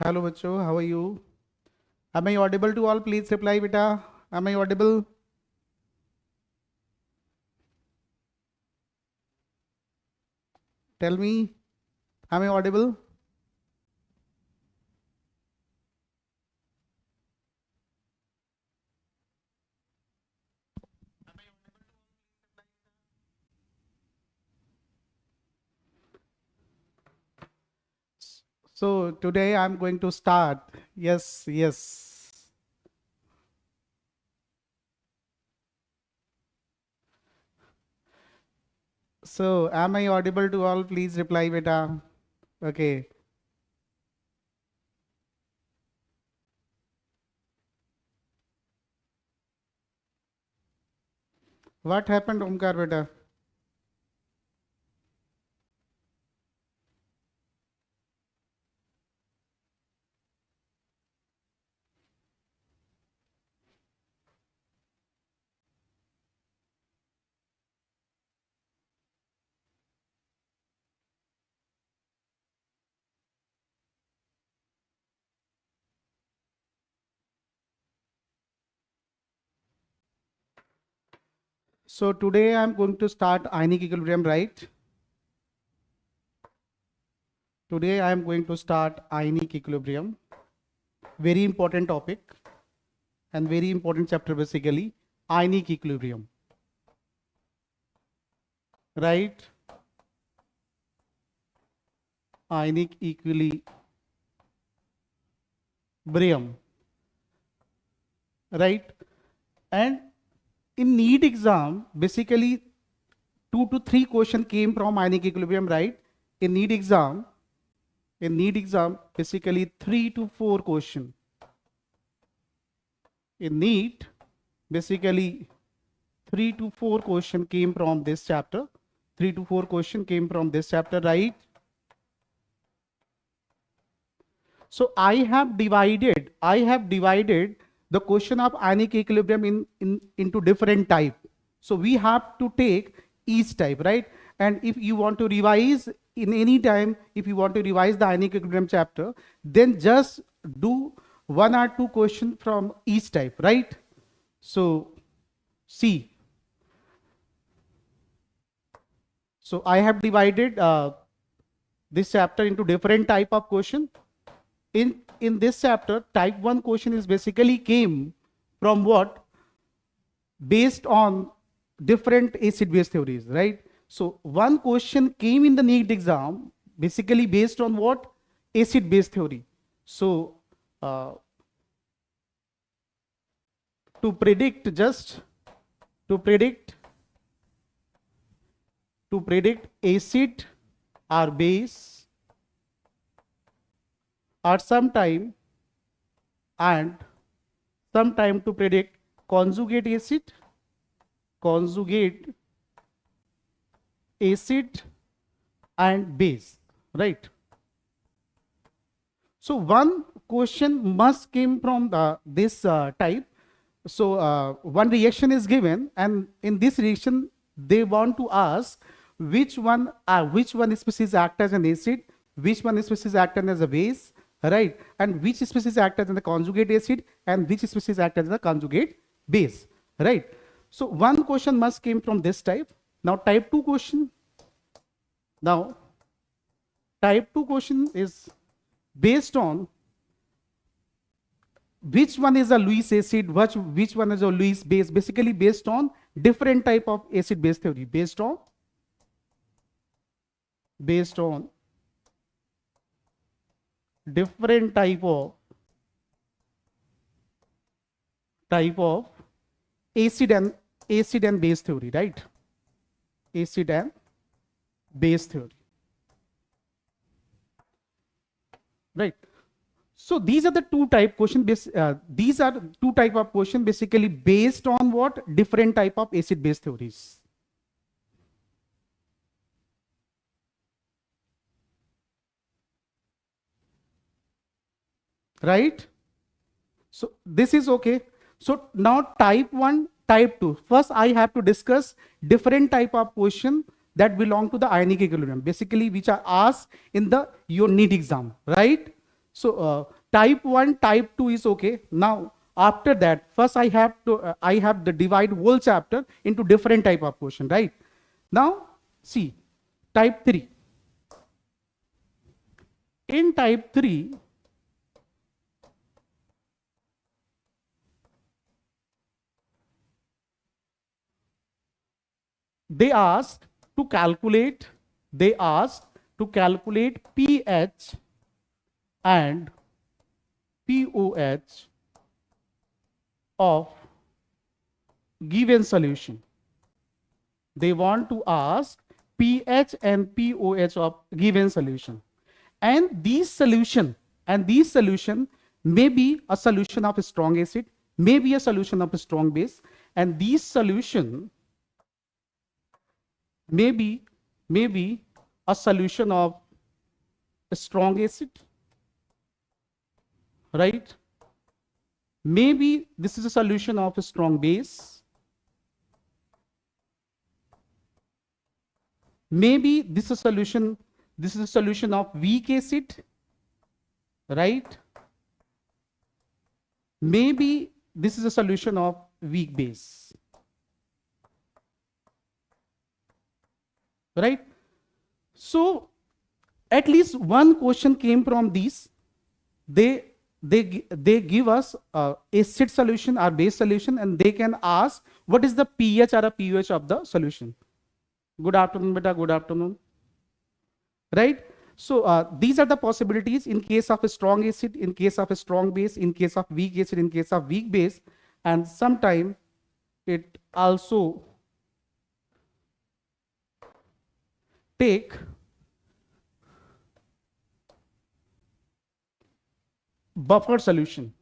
Hello, बच्चों. How are you? Am I audible to all? Please reply, beta. Am I audible? Tell me. Am I audible? So today I'm going to start. Yes, yes. So am I audible to all? Please reply, beta. Okay. What happened, Omkar, beta? So today I'm going to start ionic equilibrium, right? Today I'm going to start ionic equilibrium. Very important topic and very important chapter basically. Ionic equilibrium. Right? Ionic equilibrium. Right? And in NEET exam, basically 2 to 3 question came from ionic equilibrium, right? In NEET exam, basically 3 to 4 question. In NEET, basically 3 to 4 question came from this chapter. 3 to 4 question came from this chapter, right? So I have divided the question of ionic equilibrium into different type. So we have to take each type, right? And if you want to revise in any time, if you want to revise the ionic equilibrium chapter, then just do 1 or 2 questions from each type, right? So see, so I have divided this chapter into different type of question. In this chapter, type 1 question is basically came from what? Based on different acid base theories, right? So one question came in the NEET exam basically based on what? Acid base theory. So to predict acid or base at some time, and sometime to predict conjugate acid and base, right? So one question must came from this type. So one reaction is given, and in this reaction they want to ask which one species act as an acid, which one species act as a base, right? And which species act as a conjugate acid, and which species act as a conjugate base, right? So one question must came from this type. Now type 2 question. Now type 2 question is based on which one is a Lewis acid, which one is a Lewis base, basically based on different type of acid base theory, based on different type of acid and base theory, right? Acid and base theory, right? So these are the two type question these are two type of question basically based on what? Different type of acid base theories, right? So this is okay. So now type 1, type 2. First I have to discuss different type of question that belong to the ionic equilibrium, basically which are asked in the your NEET exam, right? So type 1, type 2 is okay. Now after that, first I have to I have the divide whole chapter into different type of question, right? Now see, type 3. In type 3, they ask to calculate, pH and pOH of given solution. They want to ask pH and pOH of given solution. And these solution may be a solution of a strong acid, may be a solution of a strong base, and these solution may be a solution of a strong acid, right? Maybe this is a solution of a strong base. Maybe this is a solution of weak acid, right? Maybe this is a solution of weak base, right? So at least one question came from these. They give us acid solution or base solution, and they can ask what is the pH or a pH of the solution. Good afternoon, beta. Good afternoon. Right? So these are the possibilities in case of a strong acid, in case of a strong base, in case of weak acid, in case of weak base, and sometimes it also take buffer solution.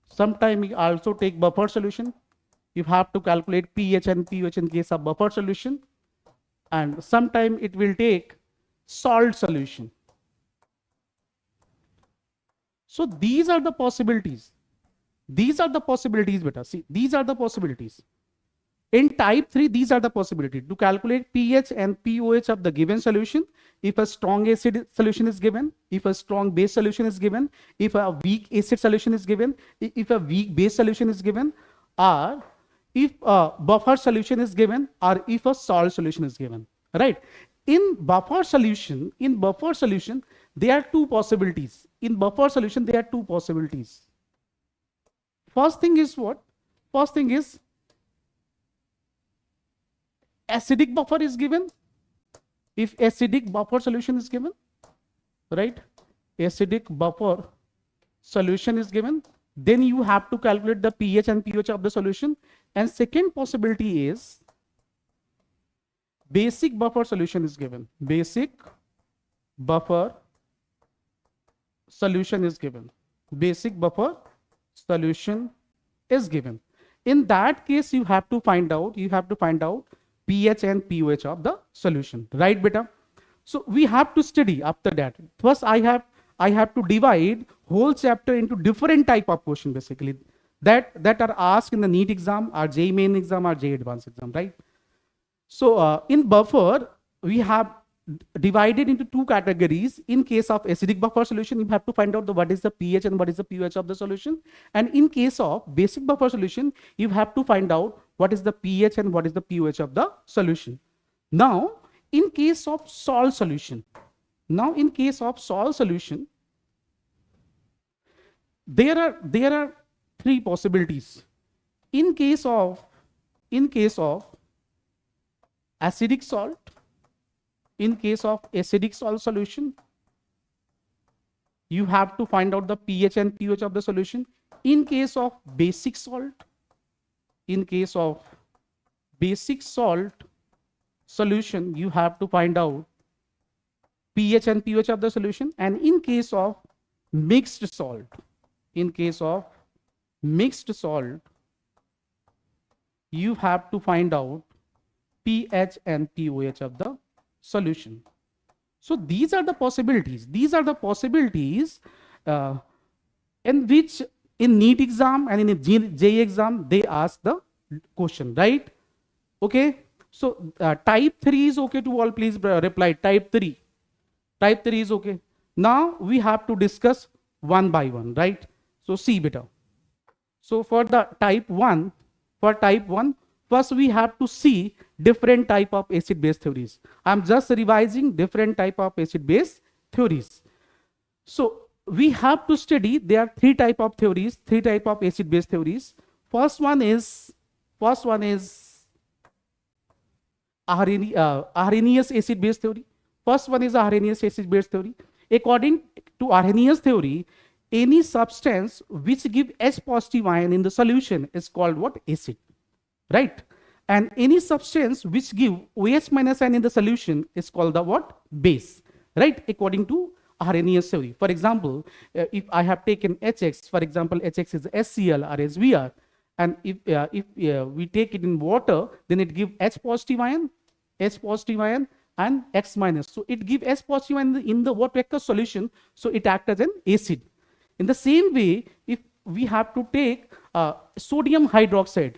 Sometimes we also take buffer solution. You have to calculate pH and pOH in case of buffer solution, and sometimes it will take salt solution. So these are the possibilities. These are the possibilities, beta. See, these are the possibilities. In type 3, these are the possibilities to calculate pH and pOH of the given solution. If a strong acid solution is given, if a strong base solution is given, if a weak acid solution is given, if a weak base solution is given, or if a buffer solution is given, or if a salt solution is given, right? In buffer solution, there are two possibilities. In buffer solution, there are two possibilities. First thing is what? First thing is acidic buffer is given. If acidic buffer solution is given, right? Acidic buffer solution is given, then you have to calculate the pH and pOH of the solution. And second possibility is basic buffer solution is given. Basic buffer solution is given. Basic buffer solution is given. In that case, you have to find out pH and pOH of the solution, right, beta? So we have to study after that. First, I have to divide whole chapter into different type of question, basically that are asked in the NEET exam or JEE main exam or JEE advanced exam, right? So in buffer, we have divided into two categories. In case of acidic buffer solution, you have to find out what is the pH and what is the pOH of the solution. And in case of basic buffer solution, you have to find out what is the pH and what is the pOH of the solution. Now, in case of salt solution, there are three possibilities. In case of acidic salt, in case of acidic salt solution, you have to find out the pH and pOH of the solution. In case of basic salt, solution, you have to find out pH and pOH of the solution. And in case of mixed salt, you have to find out pH and pOH of the solution. So these are the possibilities. In which in NEET exam and in JEE exam, they ask the question, right? Okay. So type 3 is okay to all. Please reply type 3. Type 3 is okay. Now we have to discuss one by one, right? So see beta. So for the type 1, first we have to see different type of acid base theories. I'm just revising different type of acid base theories. So we have to study, there are three type of theories, three type of acid base theories. First one is Arrhenius acid base theory. First one is Arrhenius acid base theory. According to Arrhenius theory, any substance which give H positive ion in the solution is called what? Acid, right? And any substance which give OH minus ion in the solution is called the what? Base, right? According to Arrhenius theory. For example, if I have taken HX, for example, HX is HCl or HBr, and if we take it in water, then it give H positive ion, and X minus. So it give H positive ion in the what vector solution, so it acts as an acid. In the same way, if we have to take sodium hydroxide,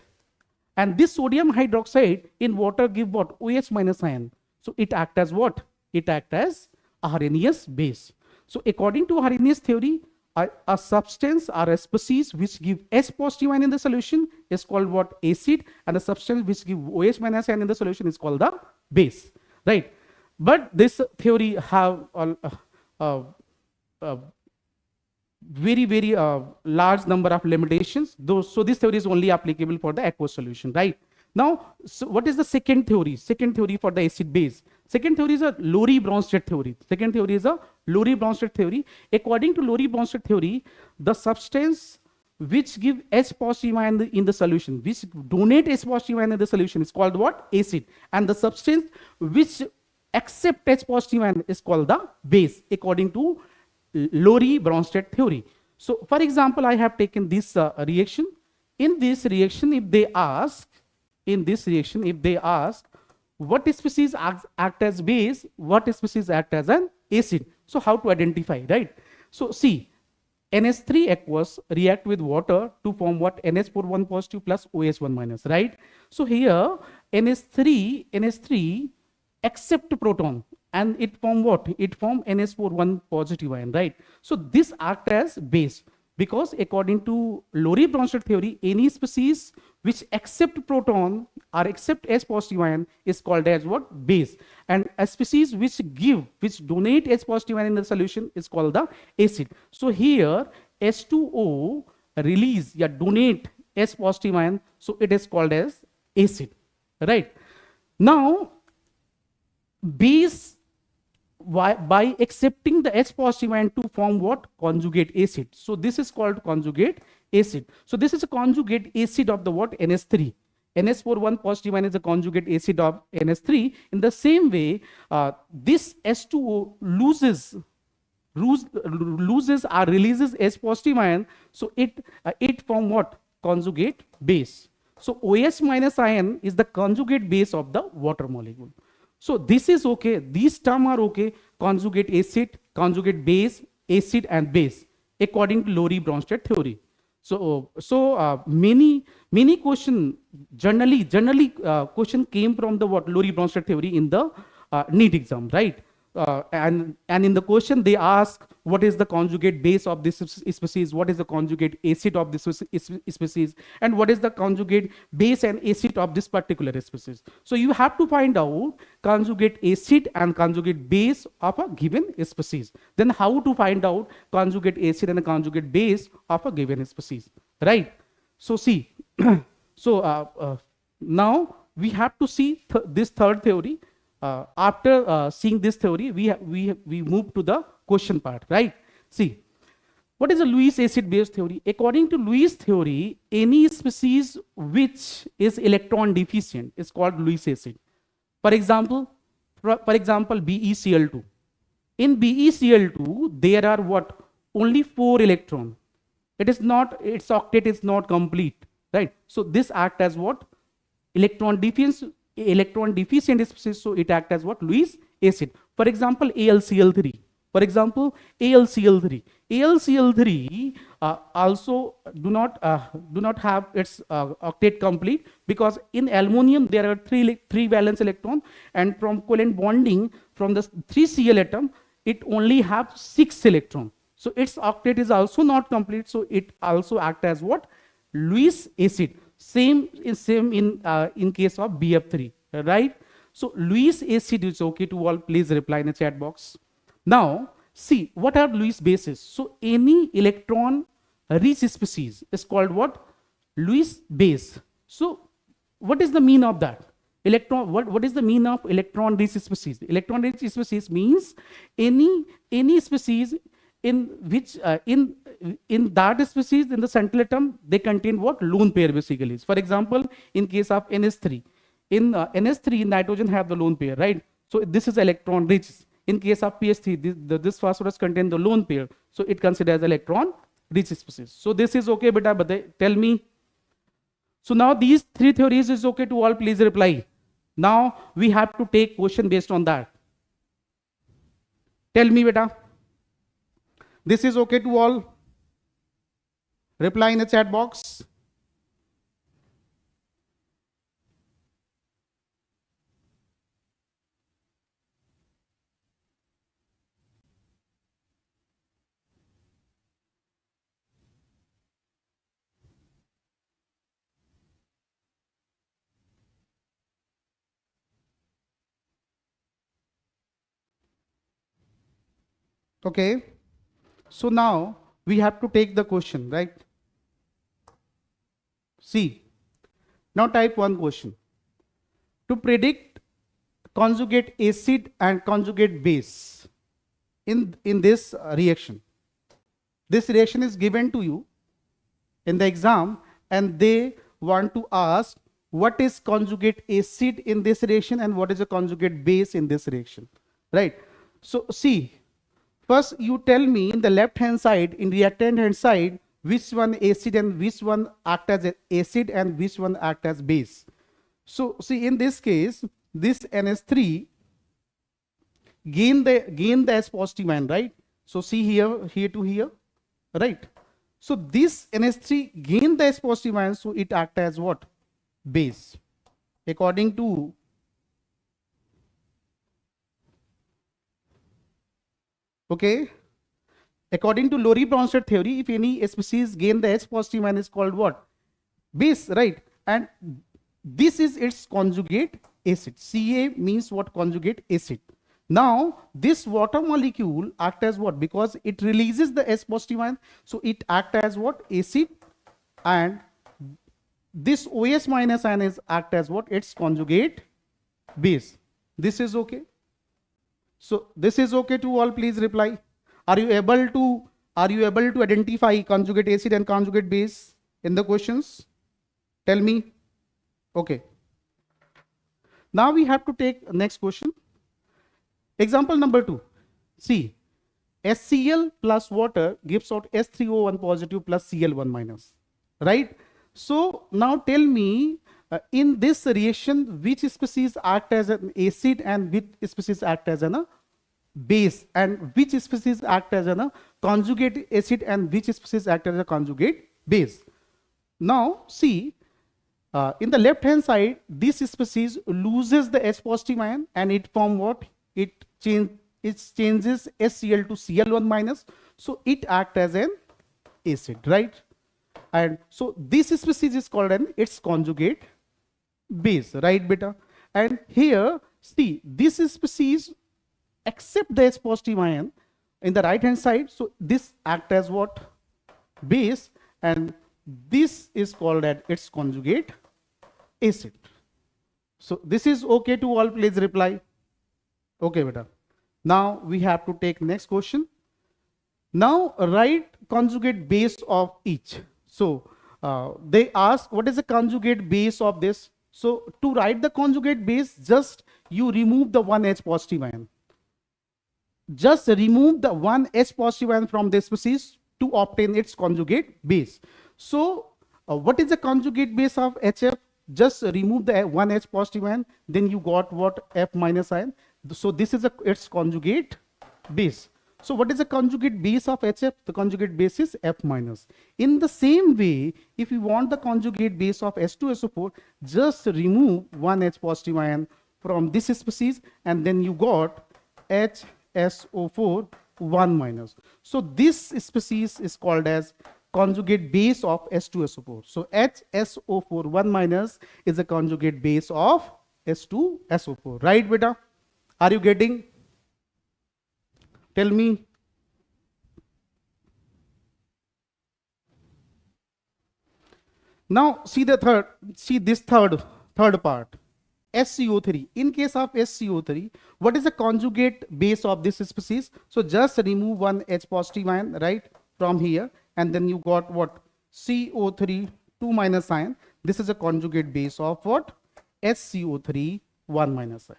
and this sodium hydroxide in water give what? OH minus ion. So it acts as what? It acts as Arrhenius base. So according to Arrhenius theory, a substance or a species which give H positive ion in the solution is called what? Acid, and a substance which give OH minus ion in the solution is called the base, right? But this theory have very large number of limitations, though. So this theory is only applicable for the aqueous solution, right? Now, so what is the second theory? Second theory for the acid base. Second theory is a Lowry-Bronsted theory. Second theory is a Lowry-Bronsted theory. According to Lowry-Bronsted theory, the substance which give H positive ion in the solution, which donate H positive ion in the solution is called what? Acid. And the substance which accept H positive ion is called the base, according to Lowry-Bronsted theory. So, for example, I have taken this reaction. In this reaction, if they ask, what species act as base, what species act as an acid. So how to identify, right? So see, NH3 aqueous react with water to form what? NH41 positive plus OH1 minus, right? So here NH3 accept proton, and it form what? It form NH41 positive ion, right? So this act as base, because according to Lowry-Bronsted theory, any species which accept proton or accept H positive ion is called as what? Base. And a species which donate H positive ion in the solution is called the acid. So here H2O donate H positive ion, so it is called as acid, right? Now base, by accepting the H positive ion to form what? Conjugate acid. So this is called conjugate acid. So this is a conjugate acid of the what? NH3. NH41 positive ion is a conjugate acid of NH3. In the same way, this H2O loses or releases H positive ion, so it form what? Conjugate base. So OH minus ion is the conjugate base of the water molecule. So this is okay, these terms are okay: conjugate acid, conjugate base, acid and base, according to Lowry-Bronsted theory. So many question, generally question came from the what? Lowry-Bronsted theory in the NEET exam, right? And in the question they ask, what is the conjugate base of this species, what is the conjugate acid of this species, and what is the conjugate base and acid of this particular species. So you have to find out conjugate acid and conjugate base of a given species. Then how to find out conjugate acid and conjugate base of a given species, right? So see, so now we have to see this third theory. After seeing this theory, we move to the question part, right? See, what is a Lewis acid base theory? According to Lewis theory, any species which is electron deficient is called Lewis acid. For example, BeCl2. In BeCl2, there are what? Only 4 electrons. Its octet is not complete, right? So this act as what? Electron deficient species, so it acts as what? Lewis acid. For example, AlCl3. AlCl3 also do not have its octet complete, because in aluminum there are three valence electron, and from covalent bonding from the 3 Cl atom, it only have 6 electron. So its octet is also not complete. So it also act as what? Lewis acid. Same in case of BF3, right? So Lewis acid is okay to all. Please reply in the chat box. Now see what are Lewis bases. So any electron rich species is called what? Lewis base. So what is the mean of that? Electron, what is the mean of electron rich species? Electron rich species means any species in which in that species in the central atom they contain what? Lone pair basically. For example, in case of NS3, in NS3 nitrogen have the lone pair, right? So this is electron rich. In case of PH3, this phosphorus contain the lone pair, so it considers electron rich species. So this is okay, beta, but tell me. So now these 3 theories is okay to all. Please reply. Now we have to take question based on that. Tell me, beta. This is okay to all. Reply in the chat box. Okay. So now we have to take the question, right? See. Now type 1 question. To predict conjugate acid and conjugate base in this reaction. This reaction is given to you in the exam and they want to ask what is conjugate acid in this reaction and what is a conjugate base in this reaction, right? So see, first you tell me in the left hand side, in reactant hand side, which one acid and which one act as acid and which one act as base. So see, in this case, this NS3 gain the S positive ion, right? So see here to here, right? So this NS3 gain the S positive ion, so it act as what? Base. According to according to Lowry-Bronsted theory, if any species gain the H positive ion is called what? Base, right? And this is its conjugate acid. Ca means what? Conjugate acid. Now this water molecule act as what? Because it releases the S positive ion, so it act as what? Acid, and this OS minus ion is act as what? Its conjugate base. This is okay. So this is okay to all. Please reply. Are you able to identify conjugate acid and conjugate base in the questions? Tell me. Okay. Now we have to take next question. Example number 2. See, HCl plus water gives out S3O1 positive plus Cl1 minus, right? So now tell me, in this reaction, which species act as an acid and which species act as a base, and which species act as a conjugate acid and which species act as a conjugate base. Now see, in the left hand side, this species loses the H positive ion and it form what? It changes HCl to Cl1 minus, so it act as an acid, right? And so this species is called its conjugate base, right, beta? And here see, this species accept the H positive ion in the right hand side, so this act as what? Base, and this is called its conjugate acid. So this is okay to all. Please reply. Okay, beta. Now we have to take next question. Now write conjugate base of each. So they ask what is the conjugate base of this. So to write the conjugate base, just you remove the one H positive ion. Just remove the one H positive ion from this species to obtain its conjugate base. So what is the conjugate base of HF? Just remove the one H positive ion, then you got what? F minus ion. So this is its conjugate base. So what is the conjugate base of HF? The conjugate base is F minus. In the same way, if you want the conjugate base of H2SO4, just remove one H positive ion from this species and then you got H HSO4 1 minus. So this species is called as conjugate base of H2SO4. So HSO4 1 minus is a conjugate base of H2SO4. Right, beta? Are you getting? Tell me. Now see this third part. SCO3. In case of SCO3, what is the conjugate base of this species? So just remove one H positive ion, right, from here, and then you got what? CO3 2 minus ion. This is a conjugate base of what? SCO3 1 minus ion.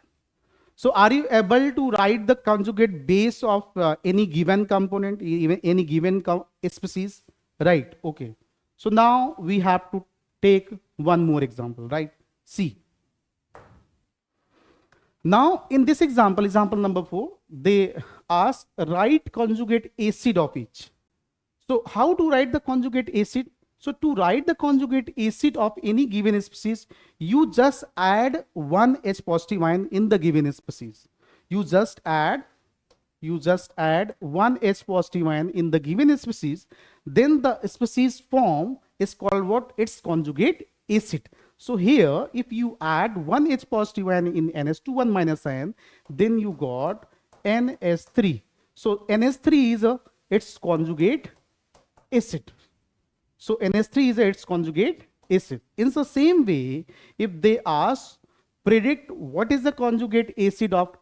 So are you able to write the conjugate base of any given component, even any given species? Right, okay. So now we have to take one more example, right? See. Now in this example, example number 4, they ask write conjugate acid of each. So how to write the conjugate acid? So to write the conjugate acid of any given species, you just add one H positive ion in the given species. You just add one H positive ion in the given species. Then the species form is called what? Its conjugate acid. So here, if you add one H positive ion in NH2 1 minus ion, then you got NH3. So NH3 is its conjugate acid. So NH3 is its conjugate acid. In the same way, if they ask predict what is the conjugate acid of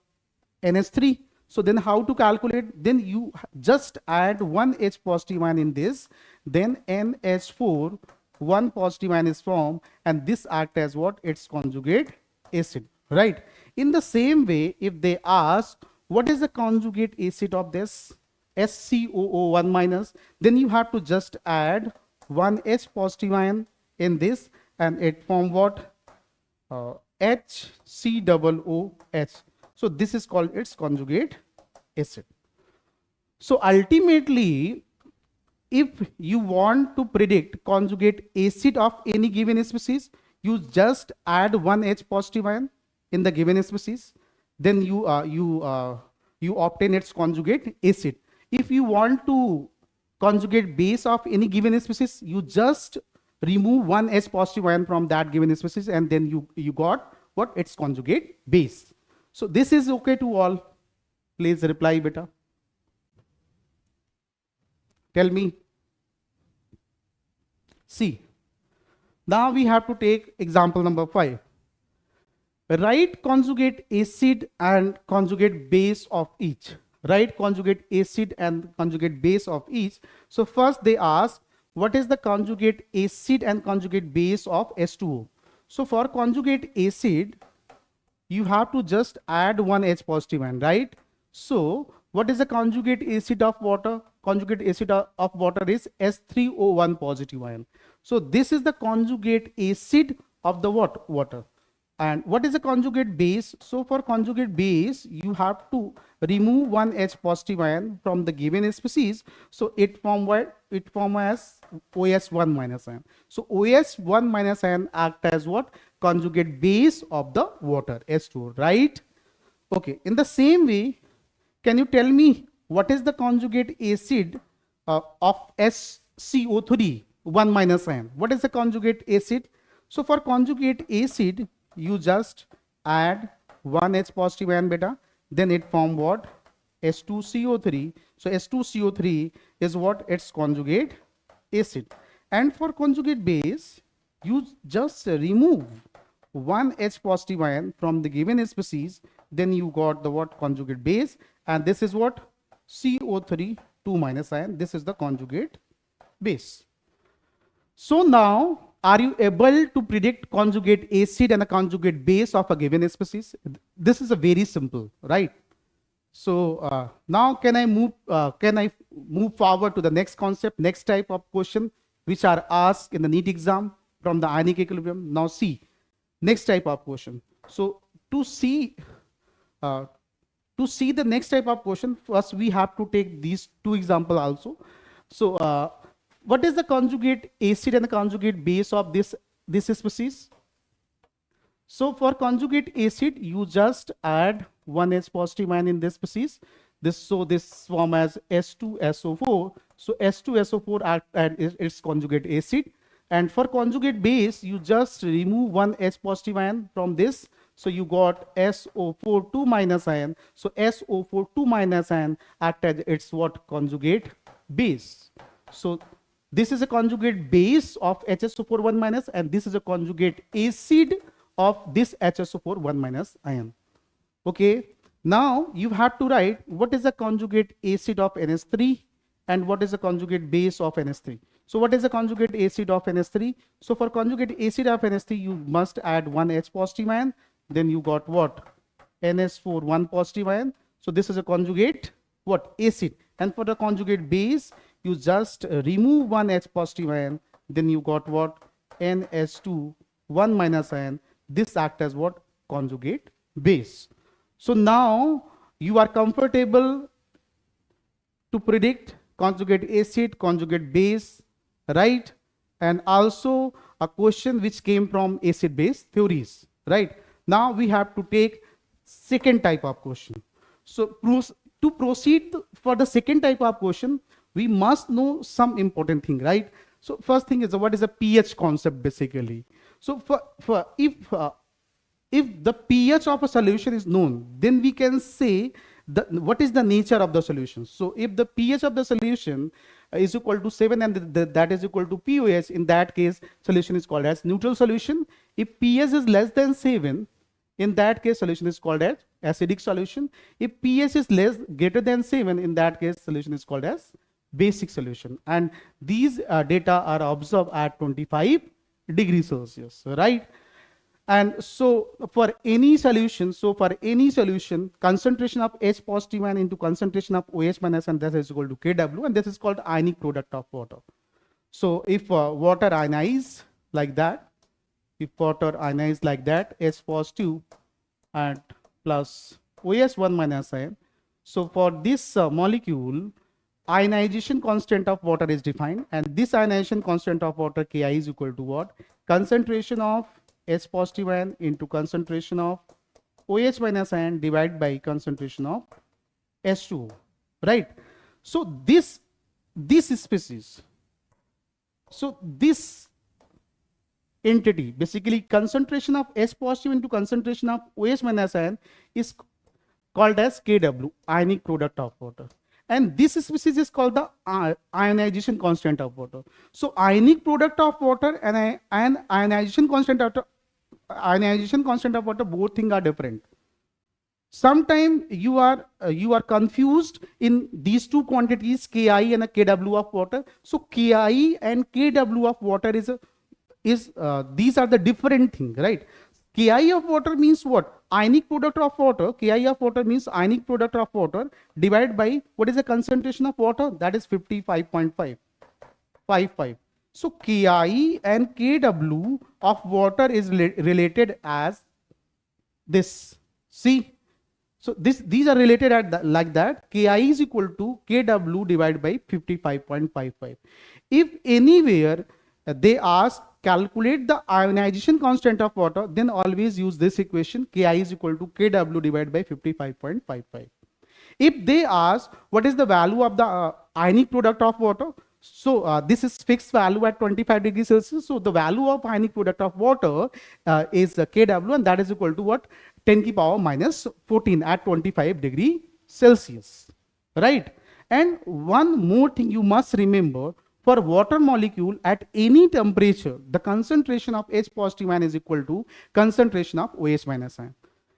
NH3, so then how to calculate? Then you just add one H positive ion in this, then NH4 one positive ion is formed, and this act as what? Its conjugate acid, right? In the same way, if they ask what is the conjugate acid of this SCOO1 minus, then you have to just add one H positive ion in this, and it form what? HCOOH. So this is called its conjugate acid. So ultimately, if you want to predict conjugate acid of any given species, you just add one H positive ion in the given species, then you obtain its conjugate acid. If you want to conjugate base of any given species, you just remove one H positive ion from that given species, and then you got what? Its conjugate base. So this is okay to all. Please reply, beta. Tell me. See, now we have to take example number 5. Write conjugate acid and conjugate base of each. Write conjugate acid and conjugate base of each. So first they ask what is the conjugate acid and conjugate base of H2O. So for conjugate acid, you have to just add one H positive ion, right? So what is the conjugate acid of water? Conjugate acid of water is S3O1 positive ion. So this is the conjugate acid of the water. And what is the conjugate base? So for conjugate base, you have to remove one H positive ion from the given species. So it form what? It form as OS1 minus ion. So OS1 minus ion act as what? Conjugate base of the water, H2O, right? Okay, in the same way, can you tell me what is the conjugate acid of SCO3 1 minus ion? What is the conjugate acid? So for conjugate acid, you just add one H positive ion, beta, then it form what? H2CO3. So H2CO3 is what? Its conjugate acid. And for conjugate base, you just remove one H positive ion from the given species, then you got the what? Conjugate base, and this is what? CO3 2 minus ion. This is the conjugate base. So now, are you able to predict conjugate acid and a conjugate base of a given species? This is a very simple, right? So now can I move forward to the next concept, next type of question which are asked in the NEET exam from the Ionic Equilibrium? Now see, next type of question. So to see the next type of question, first we have to take these two examples also. So what is the conjugate acid and the conjugate base of this species? So for conjugate acid, you just add one H positive ion in this species, This form as S2SO4. So S2SO4 act and its conjugate acid. And for conjugate base, you just remove one H positive ion from this. So you got SO4 2 minus ion. So SO4 2 minus ion act as its what? Conjugate base. So this is a conjugate base of HSO4 1 minus, and this is a conjugate acid of this HSO4 1 minus ion. Okay. Now you have to write what is the conjugate acid of NH3 and what is the conjugate base of NH3. So what is the conjugate acid of NH3? So for conjugate acid of NH3, you must add one H positive ion. Then you got what? NH4 1 positive ion. So this is a conjugate what? Acid. And for the conjugate base, you just remove one H positive ion. Then you got what? NH2 1 minus ion. This act as what? Conjugate base. So now you are comfortable to predict conjugate acid, conjugate base, right? And also a question which came from acid base theories, right? Now we have to take second type of question. So to proceed for the second type of question, we must know some important thing, right? So first thing is what is the pH concept basically. So if the pH of a solution is known, then we can say what is the nature of the solution. So if the pH of the solution is equal to 7 and that is equal to pOH, in that case solution is called as neutral solution. If pH is less than 7, in that case solution is called as acidic solution. If pH is greater than 7, in that case solution is called as basic solution. And these data are observed at 25 degrees Celsius, right? And so for any solution, concentration of H positive ion into concentration of OH minus, and that is equal to Kw, and this is called ionic product of water. So if water ionize like that, H positive and plus OH 1 minus ion. So for this molecule, ionization constant of water is defined, and this ionization constant of water Ki is equal to what? Concentration of H positive ion into concentration of OH minus ion divided by concentration of H2O, right? So this species, so this entity, basically concentration of H positive into concentration of OH minus ion is called as Kw, ionic product of water. And this species is called the ionization constant of water. So ionic product of water and ionization constant of water, both things are different. Sometimes you are confused in these two quantities, Ki and a Kw of water. So Ki and Kw of water is these are the different things, right? Ki of water means what? Ionic product of water. Ki of water means ionic product of water divided by what is the concentration of water? That is 55.55. So Ki and Kw of water is related as this. See, so these are related at like that. Ki is equal to Kw divided by 55.55. If anywhere they ask calculate the ionization constant of water, then always use this equation, Ki is equal to Kw divided by 55.55. If they ask what is the value of the ionic product of water, so this is fixed value at 25 degrees Celsius. So the value of ionic product of water is Kw, and that is equal to what? 10 to the power minus 14 at 25 degrees Celsius, right? And one more thing you must remember, for water molecule at any temperature, the concentration of H positive ion is equal to concentration of OH minus ion.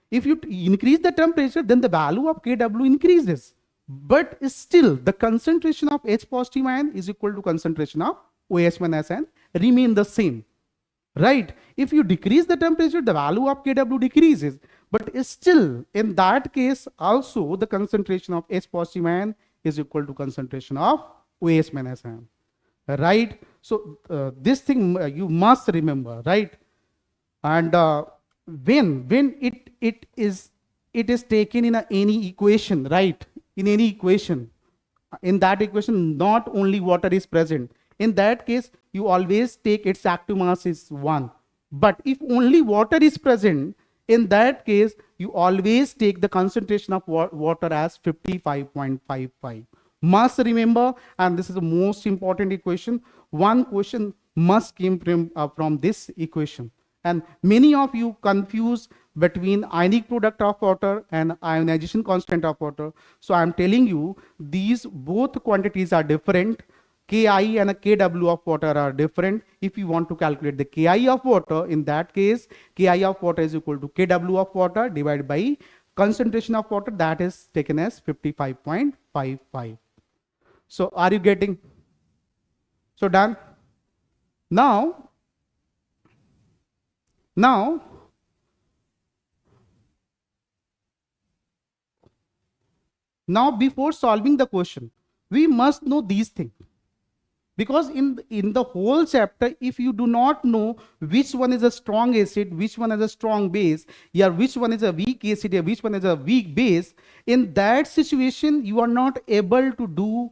If you increase the temperature, then the value of Kw increases. But still, the concentration of H positive ion is equal to concentration of OH minus ion remain the same, right? If you decrease the temperature, the value of Kw decreases. But still, in that case, also the concentration of H positive ion is equal to concentration of OH minus ion, right? So this thing you must remember, right? And when it is taken in any equation, right? In any equation, in that equation not only water is present. In that case, you always take its active mass is 1. But if only water is present, In that case, you always take the concentration of water as 55.55. Must remember, and this is the most important equation. One question must came from this equation. And many of you confuse between ionic product of water and ionization constant of water. So I'm telling you, these both quantities are different. Ki and a Kw of water are different. If you want to calculate the Ki of water, in that case, Ki of water is equal to Kw of water divided by concentration of water, that is taken as 55.55. So are you getting? So done. Now before solving the question, we must know these things. Because in the whole chapter, if you do not know which one is a strong acid, which one is a strong base, yeah, which one is a weak acid, yeah, which one is a weak base, in that situation, you are not able to do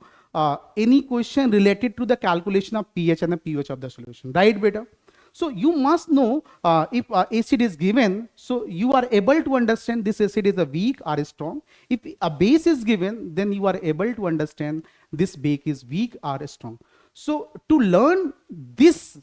any question related to the calculation of pH and the pH of the solution, right, beta? So you must know if acid is given, so you are able to understand this acid is a weak or a strong. If a base is given, then you are able to understand this base is weak or strong. So to learn this,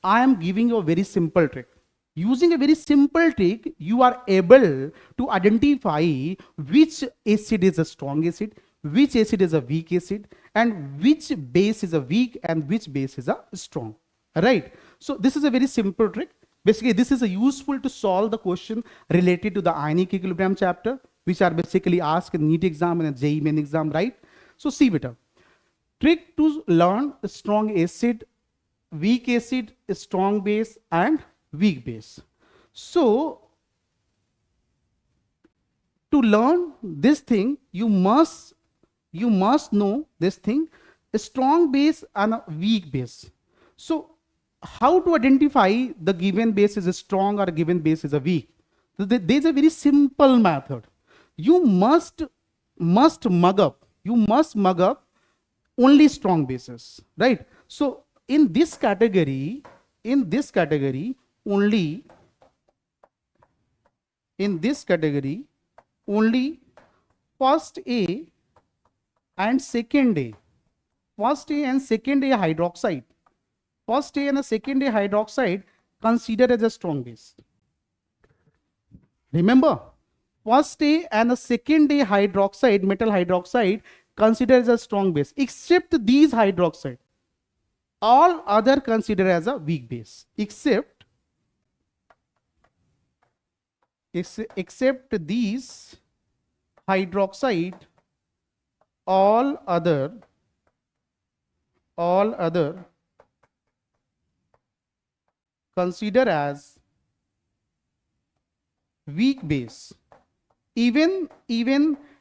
I am giving you a very simple trick. Using a very simple trick, you are able to identify which acid is a strong acid, which acid is a weak acid, and which base is a weak and which base is a strong. Right? So this is a very simple trick. Basically, this is a useful to solve the question related to the ionic equilibrium chapter, which are basically asked in NEET exam and JEE main exam, right? So see beta. Trick to learn strong acid, weak acid, strong base, and weak base. So to learn this thing, you must know this thing, a strong base and a weak base. So how to identify the given base is a strong or a given base is a weak? So there's a very simple method. You must mug up only strong bases, right? So in this category, only first A and second A hydroxide. First A and a second A hydroxide considered as a strong base. Remember, first A and a second A hydroxide, metal hydroxide, considered as a strong base, except these hydroxide. All other considered as a weak base, except these hydroxide, all other consider as weak base. Even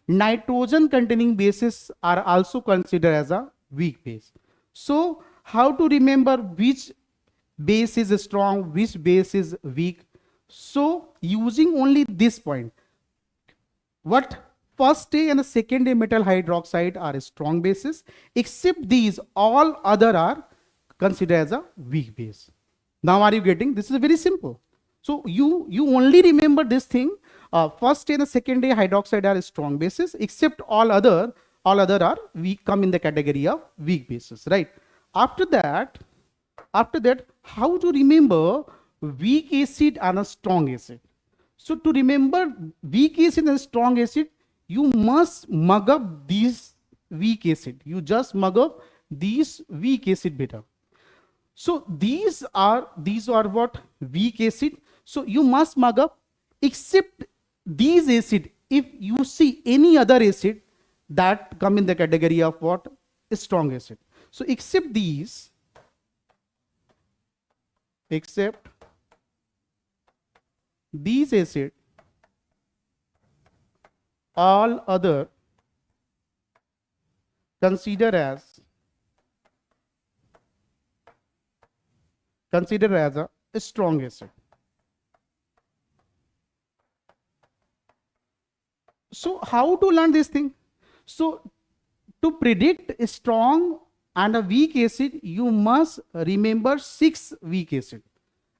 nitrogen containing bases are also considered as a weak base. So how to remember which base is strong, which base is weak? So using only this point, what first A and second A metal hydroxide are strong bases, except these all other are considered as a weak base. Now are you getting? This is very simple. So you only remember this thing. First A and second A hydroxide are strong bases, except all other are weak, come in the category of weak bases, right? After that, how to remember weak acid and a strong acid? So to remember weak acid and strong acid, you must mug up these weak acid. You just mug up these weak acid beta. So these are what? Weak acid. So you must mug up, except these acid. If you see any other acid, that come in the category of what? Strong acid. So except these acid, all other consider as a strong acid. So how to learn this thing? So to predict a strong and a weak acid, you must remember 6 weak acid.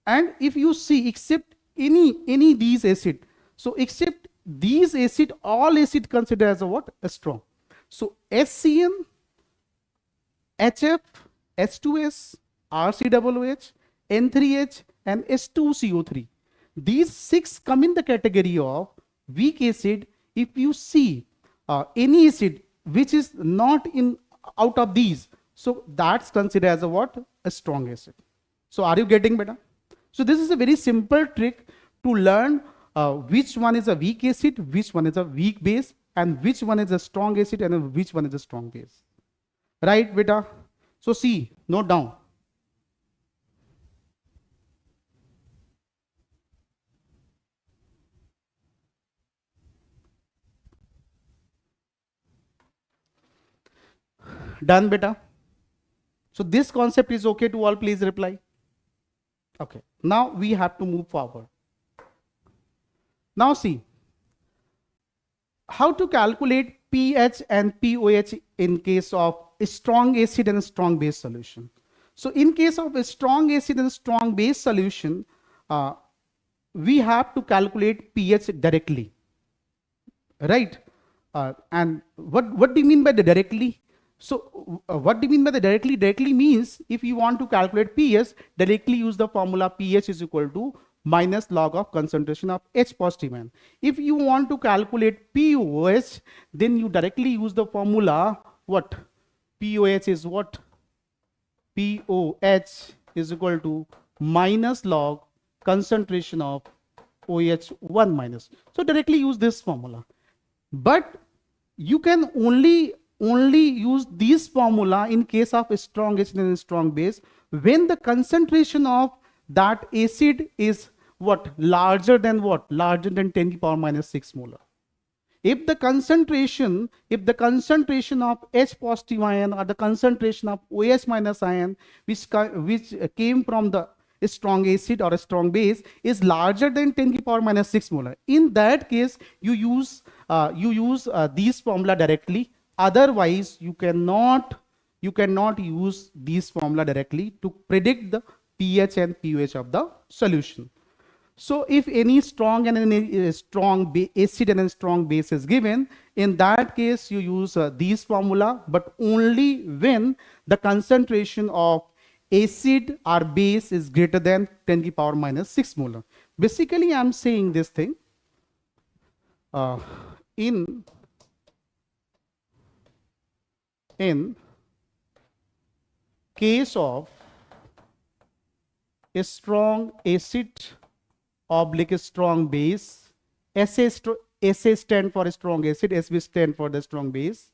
And if you see, except any these acid. So except these acid, all acid considered as a what? A strong. So HCN, HF, H2S, RCOOH, N3H, and H2CO3. These 6 come in the category of weak acid. If you see any acid which is not in out of these, so that's considered as a what? A strong acid. So are you getting better? So this is a very simple trick to learn which one is a weak acid, which one is a weak base, and which one is a strong acid and which one is a strong base. Right, beta? So see, note down. Done, beta? So this concept is okay to all, please reply. Okay, now we have to move forward. Now see, how to calculate pH and pOH in case of a strong acid and a strong base solution. So in case of a strong acid and a strong base solution, we have to calculate pH directly, right? And what do you mean by the directly? So what do you mean by the directly? Directly means if you want to calculate pH, directly use the formula pH is equal to minus log of concentration of H positive ion. If you want to calculate pOH, then you directly use the formula what? pOH is what? pOH is equal to minus log concentration of OH1 minus. So directly use this formula. But you can only use this formula in case of a strong acid and a strong base when the concentration of that acid is what? Larger than what? Larger than 10 to the power minus 6 molar. If the concentration of H positive ion or the concentration of OH minus ion which came from the strong acid or a strong base is larger than 10 to the power minus 6 molar, in that case you use these formula directly. Otherwise you cannot use these formula directly to predict the pH and pOH of the solution. So if any strong and any strong acid and a strong base is given, in that case you use these formula, but only when the concentration of acid or base is greater than 10 to the power minus 6 molar. Basically I am saying this thing in case of a strong acid oblique strong base, SA stand for a strong acid, SB stand for the strong base.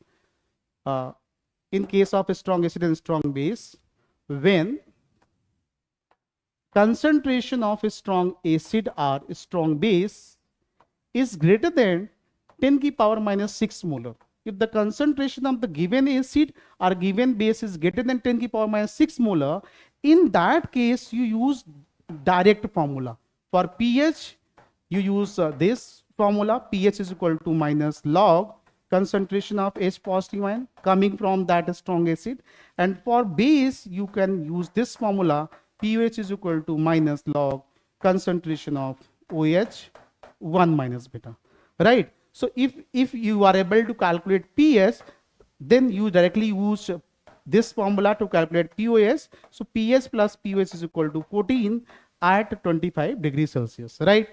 In case of a strong acid and strong base, when concentration of a strong acid or a strong base is greater than 10 to the power minus 6 molar. If the concentration of the given acid or given base is greater than 10 to the power minus 6 molar, in that case you use direct formula. For pH, you use this formula, pH is equal to minus log concentration of H positive ion coming from that strong acid. And for base, you can use this formula, pH is equal to minus log concentration of OH1 minus beta, right? So if you are able to calculate pH, then you directly use this formula to calculate pOH. So pH plus pOH is equal to 14 at 25 degrees Celsius, right?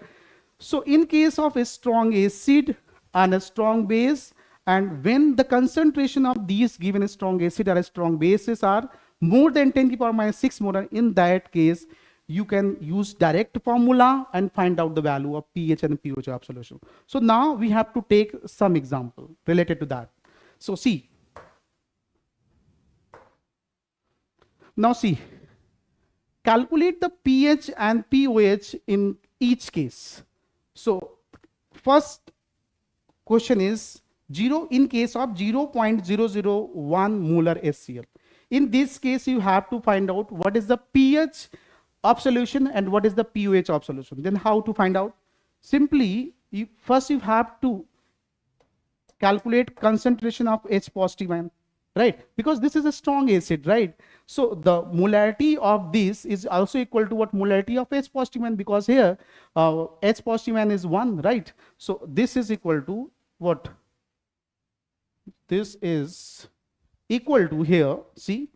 So in case of a strong acid and a strong base, and when the concentration of these given a strong acid or a strong bases are more than 10 to the power minus 6 molar, in that case you can use direct formula and find out the value of pH and pOH of solution. So now we have to take some example related to that. So see, now see, calculate the pH and pOH in each case. So first question is 0 in case of 0.001 molar HCl. In this case you have to find out what is the pH of solution and what is the pOH of solution. Then how to find out? Simply first you have to calculate concentration of H positive ion. right? Because this is a strong acid, right? So the molarity of this is also equal to what? Molarity of H positive ion, because here H positive ion is 1, right? So this is equal to what? This is equal to here, see,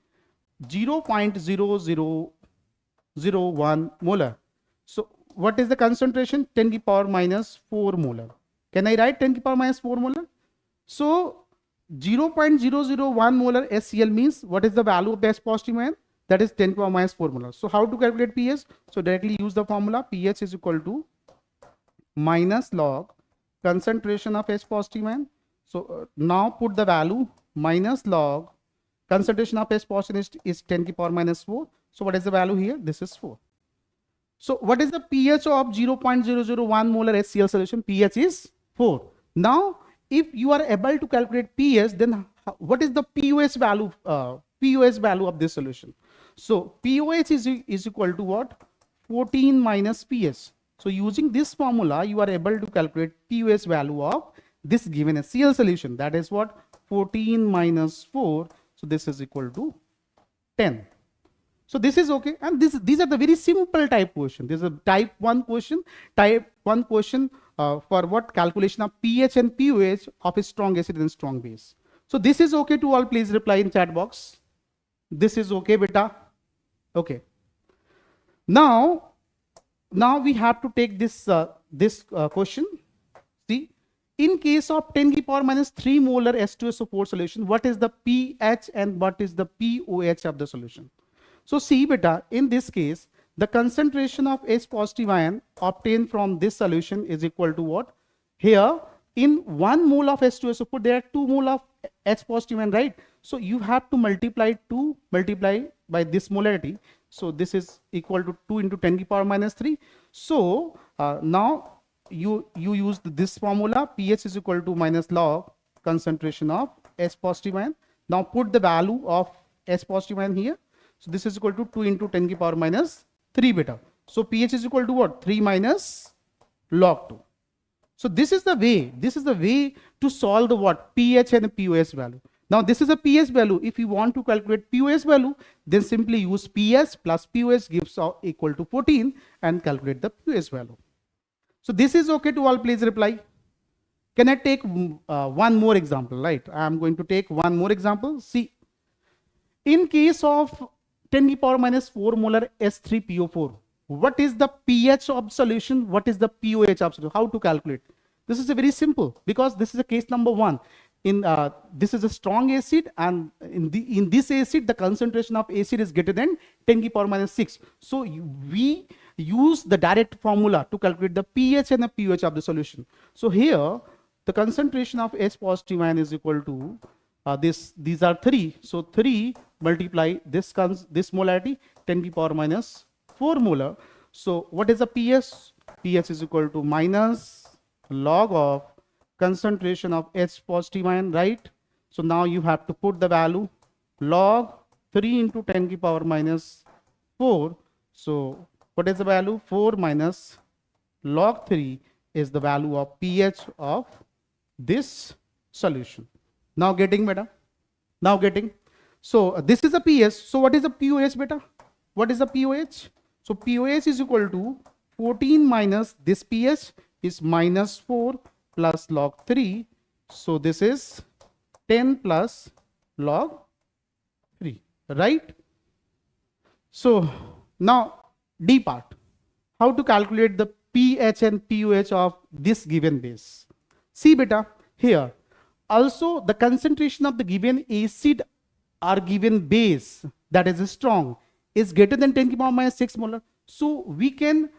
0.0001 molar. So what is the concentration? 10 to the power minus 4 molar. Can I write 10 to the power minus 4 molar? So 0.001 molar SCl means what is the value of the H positive ion? That is 10 to the power minus 4 molar. So how to calculate pH? So directly use the formula. pH is equal to minus log concentration of H positive ion. So now put the value minus log concentration of H positive is 10 to the power minus 4. So what is the value here? This is 4. So what is the pH of 0.001 molar HCl solution? pH is 4. Now if you are able to calculate pH, then what is the pOH value? pOH value of this solution. So pOH is equal to what? 14 minus pH. So using this formula, you are able to calculate pOH value of this given HCl solution. That is what? 14 minus 4. So this is equal to 10. So this is okay. And these are the very simple type question. This is a type 1 question. Type 1 question for what? Calculation of pH and pOH of a strong acid and strong base. So this is okay to all. Please reply in chat box. This is okay, beta. Okay. Now we have to take this question. See, in case of 10 to the power minus 3 molar H2SO4 solution, what is the pH and what is the pOH of the solution? So see, beta, in this case, the concentration of H positive ion obtained from this solution is equal to what? Here, in 1 mole of H2SO4, there are 2 mole of H positive ion, right? So you have to multiply by this molarity. So this is equal to 2 into 10 to the power minus 3. So now you use this formula. pH is equal to minus log concentration of H positive ion. Now put the value of H positive ion here. So this is equal to 2 into 10 to the power minus 3 beta. So pH is equal to what? 3 minus log 2. So this is the way to solve the what? pH and pOH value. Now this is a pH value. If you want to calculate pOH value, then simply use pH plus pOH gives equal to 14 and calculate the pOH value. So this is okay to all. Please reply. Can I take one more example? Right. I am going to take one more example. See, in case of 10 to the power minus 4 molar S3PO4, what is the pH of solution? What is the pOH of solution? How to calculate? This is a very simple, because this is a case number 1. This is a strong acid, and in this acid the concentration of acid is greater than 10 to the power minus 6. So we use the direct formula to calculate the pH and the pOH of the solution. So here the concentration of H positive ion is equal to these are 3. So 3 multiply this molarity, 10 to the power minus 4 molar. So what is the pH? pH is equal to minus log of concentration of H positive ion, right? So now you have to put the value log 3 into 10 to the power minus 4. So what is the value? 4 minus log 3 is the value of pH of this solution. Now getting, beta? Now getting? So this is a pH. So what is the pOH, beta? What is the pOH? So pOH is equal to 14 minus this pH is minus 4 plus log 3. So this is 10 plus log 3, right? So now D part. How to calculate the pH and pOH of this given base? See, beta, here also the concentration of the given acid or given base, that is strong, is greater than 10 to the power minus 6 molar. So we can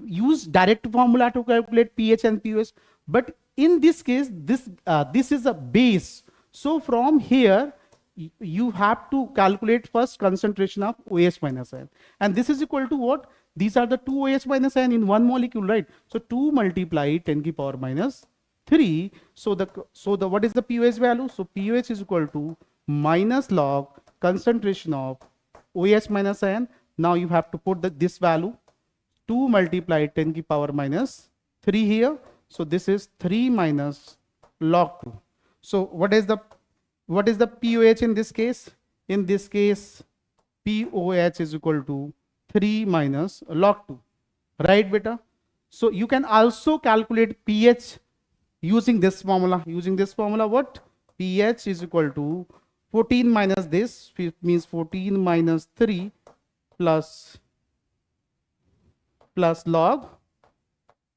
use direct formula to calculate pH and pOH. But in this case, this is a base. So from here, you have to calculate first concentration of OH minus ion. And this is equal to what? These are the 2 OH minus ion in one molecule, right? So 2 multiply 10 to the power minus 3. So the what is the pOH value? So pOH is equal to minus log concentration of OH minus ion. Now you have to put this value 2 multiply 10 to the power minus 3 here. So this is 3 minus log 2. So what is the what is the POH in this case? In this case, POH is equal to 3 minus log 2, right beta? So you can also calculate pH using this formula. Using this formula, what? pH is equal to 14 minus this, means 14 minus 3 plus log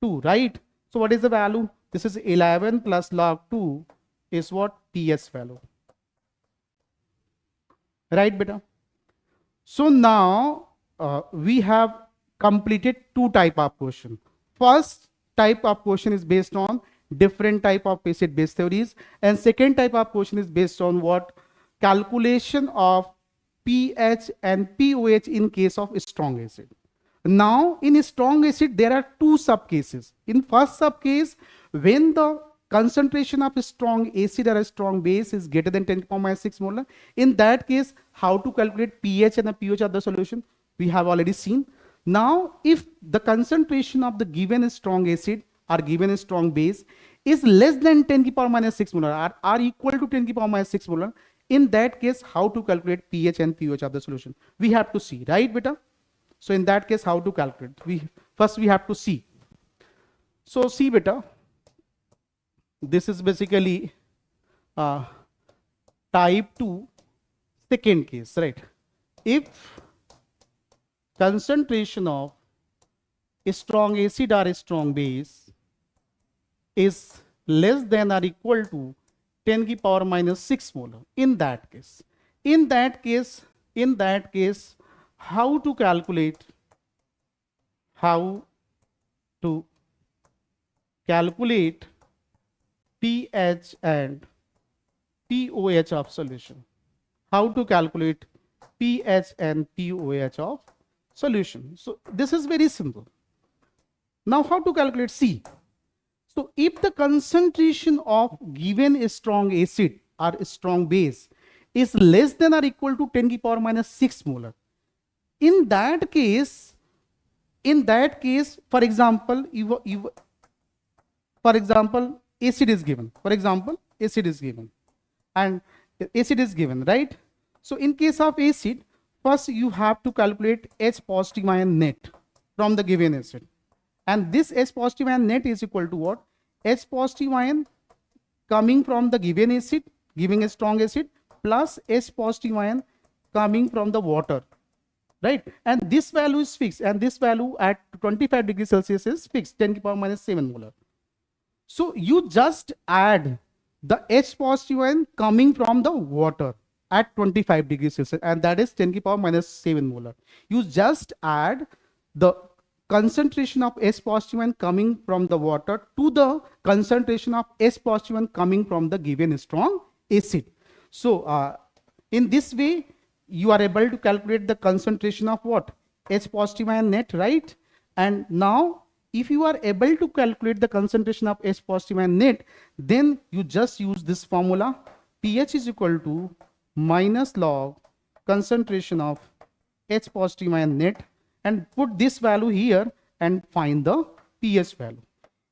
2, right? So what is the value? This is 11 plus log 2 is what? pH value. Right beta? So now we have completed two type of question. First type of question is based on different type of acid base theories, and second type of question is based on what? Calculation of pH and POH in case of strong acid. Now in a strong acid there are two sub cases. In first sub case, when the concentration of a strong acid or a strong base is greater than 10 to the power minus 6 molar, in that case how to calculate pH and the pH of the solution we have already seen. Now if the concentration of the given strong acid or given strong base is less than 10 to the power minus 6 molar or equal to 10 to the power minus 6 molar, in that case how to calculate pH and pH of the solution we have to see, right beta? So in that case how to calculate? First we have to see. So see beta, this is basically type 2 second case, right? If concentration of a strong acid or a strong base is less than or equal to 10 to the power minus 6 molar, in that case how to calculate pH and POH of solution? How to calculate pH and POH of solution? So this is very simple. Now how to calculate? C. So if the concentration of given a strong acid or a strong base is less than or equal to 10 to the power minus 6 molar, in that case, for example, acid is given. And acid is given, right? So in case of acid, first you have to calculate H positive ion net from the given acid. And this H positive ion net is equal to what? H positive ion coming from the given acid, giving a strong acid, plus H positive ion coming from the water, right? And this value is fixed, and this value at 25 degrees Celsius is fixed, 10 to the power minus 7 molar. So you just add the H positive ion coming from the water at 25 degrees Celsius, and that is 10 to the power minus 7 molar. You just add the concentration of H positive ion coming from the water to the concentration of H positive ion coming from the given strong acid. So in this way you are able to calculate the concentration of what? H positive ion net, right? And now if you are able to calculate the concentration of H positive ion net, then you just use this formula. pH is equal to minus log concentration of H positive ion net, and put this value here and find the pH value.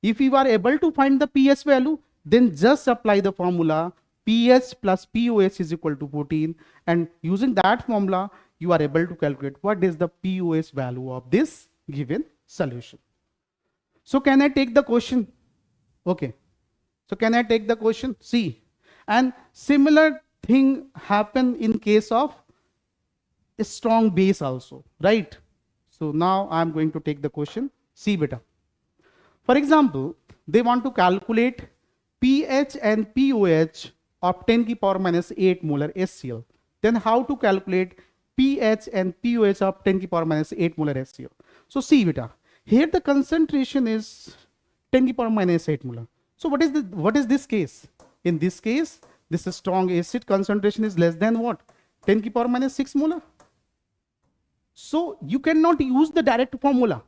If you are able to find the pH value, then just apply the formula pH plus POH is equal to 14, and using that formula you are able to calculate what is the POH value of this given solution. So can I take the question? Okay, so can I take the question? See, and similar thing happen in case of a strong base also, right? So now I am going to take the question. See beta, for example, they want to calculate pH and POH of 10 to the power minus 8 molar HCl. Then how to calculate pH and POH of 10 to the power minus 8 molar HCl? So see beta, here the concentration is 10 to the power minus 8 molar. So what is this case? In this case, this strong acid concentration is less than what? 10 to the power minus 6 molar. So you cannot use the direct formula.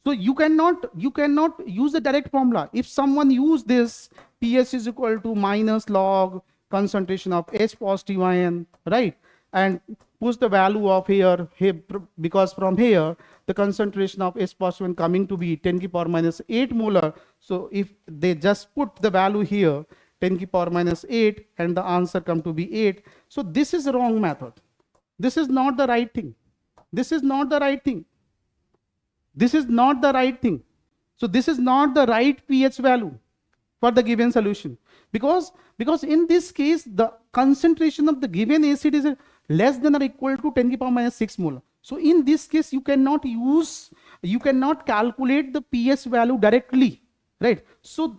So you cannot use the direct formula. If someone use this pH is equal to minus log concentration of H positive ion, right? And push the value of here, because from here the concentration of H positive ion coming to be 10 to the power minus 8 molar. So if they just put the value here 10 की power minus 8 and the answer come to be 8. So this is wrong method. This is not the right thing. This is not the right thing. This is not the right thing. So this is not the right pH value for the given solution, because in this case the concentration of the given acid is less than or equal to 10 to the power minus 6 molar. So in this case you cannot calculate the pH value directly, right? So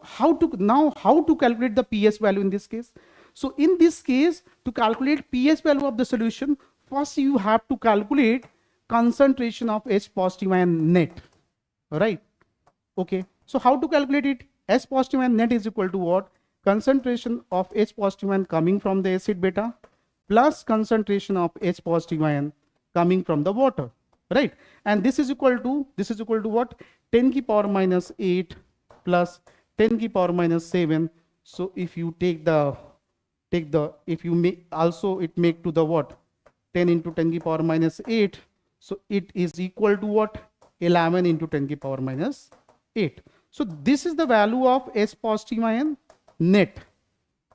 how to calculate the pH value in this case? So in this case, to calculate pH value of the solution, first you have to calculate concentration of H positive ion net, right? Okay, so how to calculate it? H positive ion net is equal to what? Concentration of H positive ion coming from the acid beta plus concentration of H positive ion coming from the water, right? And this is equal to what? 10 to the power minus 8 plus 10 to the power minus 7. So if you if you make also it make to the what? 10 into 10 to the power minus 8. So it is equal to what? 11 into 10 to the power minus 8. So this is the value of H positive ion net,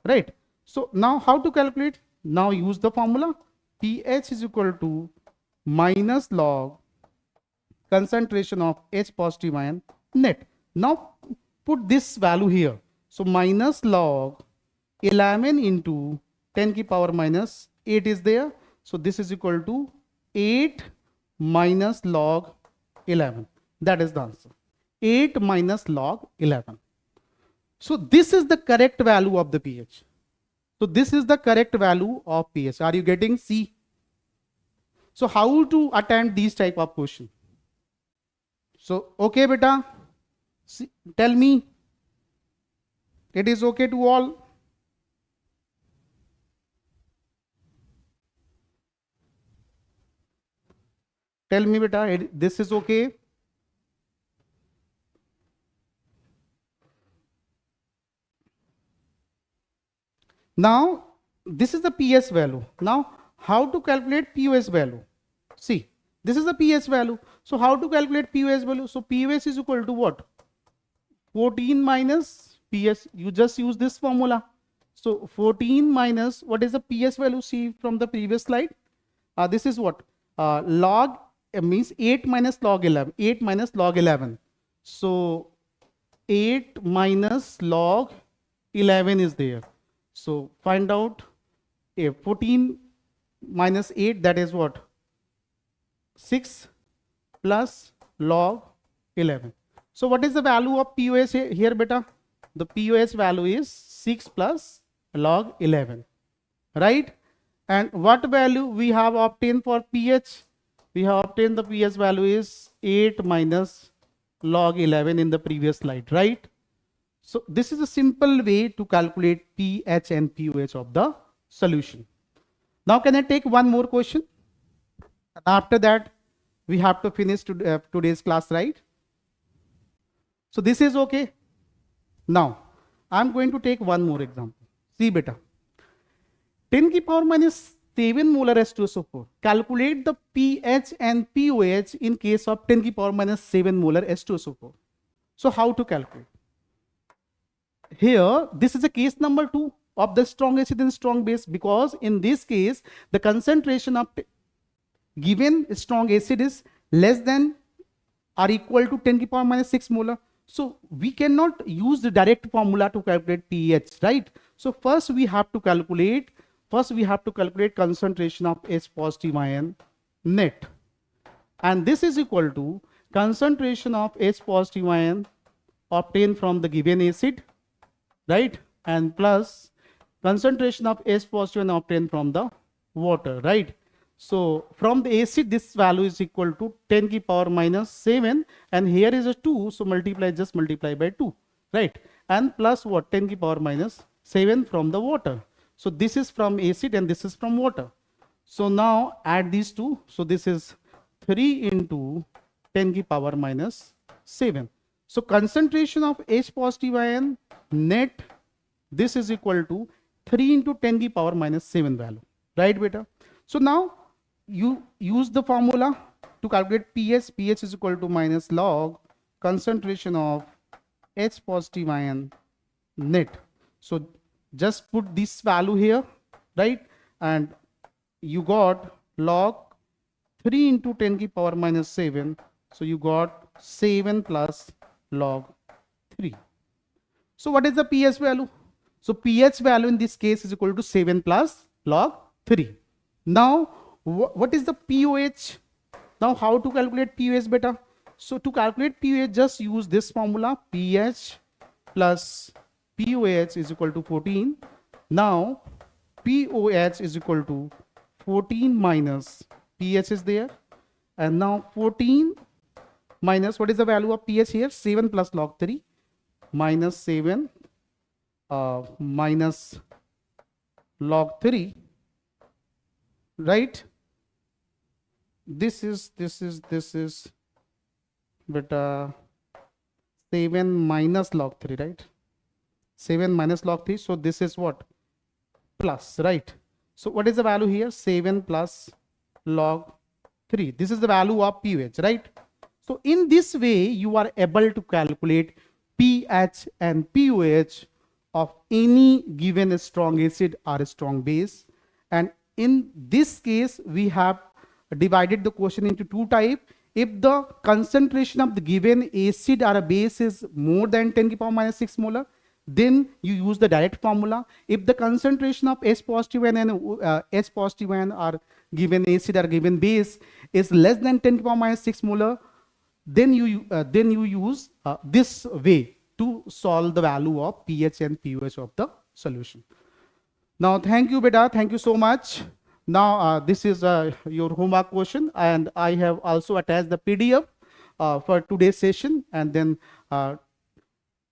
right? So now how to calculate? Now use the formula. pH is equal to minus log concentration of H positive ion net. Now put this value here. So minus log 11 into 10 to the power minus 8 is there. So this is equal to 8 minus log 11. That is the answer. 8 minus log 11. So this is the correct value of the pH. So this is the correct value of pH. Are you getting? C? So how to attempt these type of question? So okay beta, see, tell me it is okay to all? Tell me beta, this is okay? Now this is the pH value. Now how to calculate pOS value? See, this is the pH value. So how to calculate pOS value? So pOS is equal to what? 14 minus pH. You just use this formula. So 14 minus what is the pH value? See from the previous slide. This is what? Log means 8 minus log 11. 8 minus log 11. So 8 minus log 11 is there. So find out 14 minus 8, that is what? 6 plus log 11. So what is the value of pOS here beta? The pOS value is 6 plus log 11, right? And what value we have obtained for pH? We have obtained the pH value is 8 minus log 11 in the previous slide, right? So this is a simple way to calculate pH and pOH of the solution. Now can I take one more question? And after that we have to finish today's class, right? So this is okay. Now I'm going to take one more example. See beta, 10 to the power minus 7 molar H2SO4. Calculate the pH and pOH in case of 10 to the power minus 7 molar H2SO4. So how to calculate? Here this is a case number 2 of the strong acid and strong base, because in this case the concentration of given strong acid is less than or equal to 10 to the power minus 6 molar. So we cannot use the direct formula to calculate pH, right? So first we have to calculate concentration of H positive ion net, and this is equal to concentration of H positive ion obtained from the given acid, right? And plus concentration of H positive ion obtained from the water, right? So from the acid this value is equal to 10 to the power minus 7, and here is a 2, so just multiply by 2, right? And plus what? 10 to the power minus 7 from the water. So this is from acid and this is from water. So now add these two. So this is 3 into 10 to the power minus 7. So concentration of H positive ion net, this is equal to 3 into 10 to the power minus 7 value, right beta? So now you use the formula to calculate pH. pH is equal to minus log concentration of H positive ion net. So just put this value here, right? And you got log 3 into 10 to the power minus 7. So you got 7 plus log 3. So what is the pH value? So pH value in this case is equal to 7 plus log 3. Now what is the pOH? Now how to calculate pOH beta? So to calculate pOH, just use this formula, pH plus pOH is equal to 14. Now pOH is equal to 14 minus pH is there, and now 14 minus, what is the value of pH here? 7 plus log 3 minus 7 minus log 3, right? This is beta 7 minus log 3, right? 7 minus log 3. So this is what? Plus, right? So what is the value here? 7 plus log 3. This is the value of pH, right? So in this way, you are able to calculate pH and pOH of any given strong acid or strong base. And in this case, we have divided the question into two types. If the concentration of the given acid or a base is more than 10 to the power minus 6 molar, then you use the direct formula. If the concentration of H positive and H positive ion or given acid or given base is less than 10 to the power minus 6 molar, then you use this way to solve the value of pH and pOH of the solution. Now, thank you, beta. Thank you so much. Now, this is your homework question, and I have also attached the PDF for today's session, and then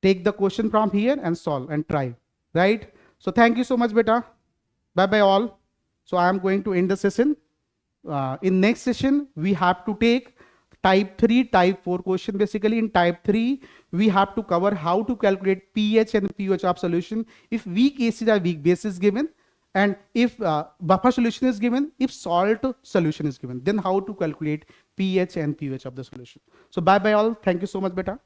take the question from here and solve and try, right? So thank you so much, beta. Bye bye all. So I am going to end the session. In next session, we have to take type 3, type 4 question. Basically in type 3, we have to cover how to calculate pH and pOH of solution if weak acid or weak base is given, and if buffer solution is given, if salt solution is given, then how to calculate pH and pOH of the solution. So bye bye all. Thank you so much, beta.